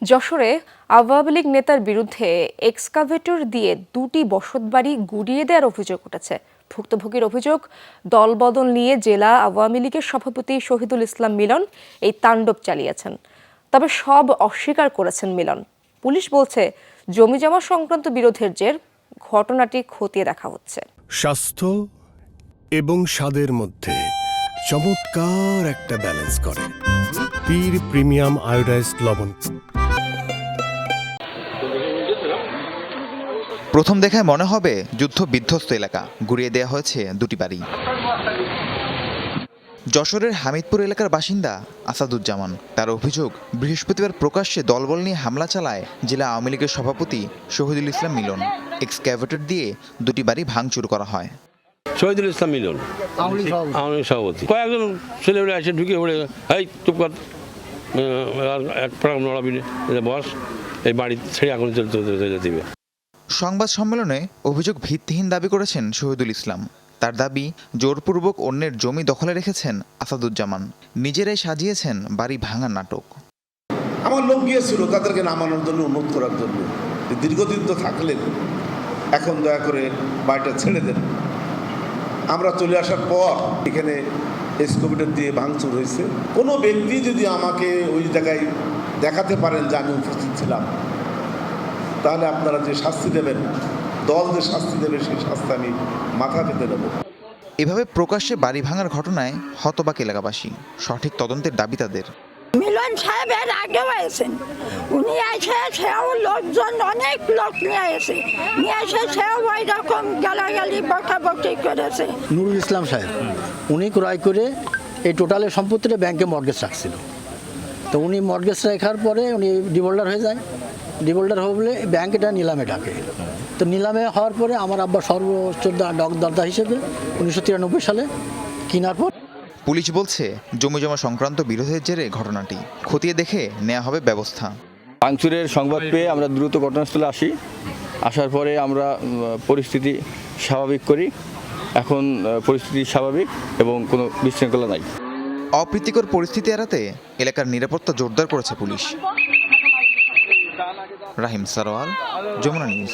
যশোরে আওয়ামী লীগ নেতার বিরুদ্ধে এক্সকাভেটর দিয়ে 2টি বসতবাড়ি গুড়িয়ে দেওয়ার অভিযোগ উঠেছে। ভুক্তভোগীর অভিযোগ, দলবদল নিয়ে জেলা আওয়ামী লীগের সভাপতি শহীদুল ইসলাম মিলন এই তাণ্ডব চালিয়েছেন। তবে সব অস্বীকার করেছেন মিলন। পুলিশ বলছে, জমিজমা সংক্রান্ত বিরোধের জের ঘটনাটি খতিয়ে দেখা হচ্ছে। স্বাস্থ্য এবং স্বাদের মধ্যে চমৎকার একটা ব্যালেন্স করে পীর প্রিমিয়াম আয়োডাইজড লবণ। প্রথম দেখায় মনে হবে যুদ্ধ বিধ্বস্ত এলাকা, গুড়িয়ে দেওয়া হয়েছে 2টি বাড়ি। যশোরের হামিদপুর এলাকার বাসিন্দা আসাদুজ্জামান। তার অভিযোগ, বৃহস্পতিবার প্রকাশ্যে দলবল নিয়ে হামলা চালায় জেলা আওয়ামী লীগের সভাপতি শহীদুল ইসলাম মিলন। এক্সক্যাভেটর দিয়ে 2টি বাড়ি ভাঙচুর করা হয়। শহীদুল ইসলাম মিলন আওয়ামী লীগ সভাপতি কয়েকজন ছেলেমেয়ে এসে ঢুকে পড়ে, এই চুপ কর, এক প্রাণ নড়াবি না, বস, এই বাড়ি ছেড়ে এখন চলে দিবে। সংবাদ সম্মেলনে অভিযোগ ভিত্তিহীন দাবি করেছেন শহীদুল ইসলাম। তার দাবি, জোরপূর্বক অন্যের জমি দখলে রেখেছেন আসাদুজ্জামান, নিজেরাই সাজিয়েছেন বাড়ি ভাঙার নাটক। আমার লোক গিয়েছিল তাদেরকে নামানোর জন্য, উন্নত করার জন্য। দীর্ঘদিন তো থাকলেন, এখন দয়া করে বাড়িটা ছেড়ে দেন। আমরা চলে আসার পর এখানে এক্সকাভেটর দিয়ে ভাঙচুর হয়েছে। কোনো ব্যক্তি যদি আমাকে ওই জায়গায় দেখাতে পারেন যে আমি উপস্থিত ছিলাম, তাহলে আপনারা যে শাস্তি দেবেন, দল যে শাস্তি দেবে, সেই শাস্তি আমি মাথা পেতে দেব। এভাবে প্রকাশ্যে বাড়ি ভাঙার ঘটনায় হতবাক এলাকাবাসী। সঠিক তদন্তের দাবি তাদের। মিলন সাহেবের আগে হয়েছেন, উনি এসে সেও লোকজন, অনেক লোক নিয়ে এসে সেও ওই রকম গালাগালি বকাবকি করেছে। নুরুল ইসলাম সাহেব উনি ক্রয় করে এই টোটালের সম্পত্তিটা ব্যাংকে মর্গেজ রাখছিল। তো উনি মর্গেজ রাখার পরে উনি ডিফল্টার হয়ে যায়। ডিফল্টার হয়ে বলে ব্যাংক এটা নিলামে ডাকে। তো নিলামে হওয়ার পরে আমার আব্বা সর্বোচ্চ দরদা হিসেবে 1993 সালে কেনার পর পুলিশ বলছে, জমিজমা সংক্রান্ত বিরোধের জেরে ঘটনাটি খতিয়ে দেখে নেওয়া হবে ব্যবস্থা। ভাঙচুরের সংবাদ পেয়ে আমরা দ্রুত ঘটনাস্থলে আসি। আসার পরে আমরা পরিস্থিতি স্বাভাবিক করি। এখন পরিস্থিতি স্বাভাবিক এবং কোনো বিশৃঙ্খলা নাই। অপ্রীতিকর পরিস্থিতি এড়াতে এলাকার নিরাপত্তা জোরদার করেছে পুলিশ। রাহিম সারোয়ার, যমুনা নিউজ।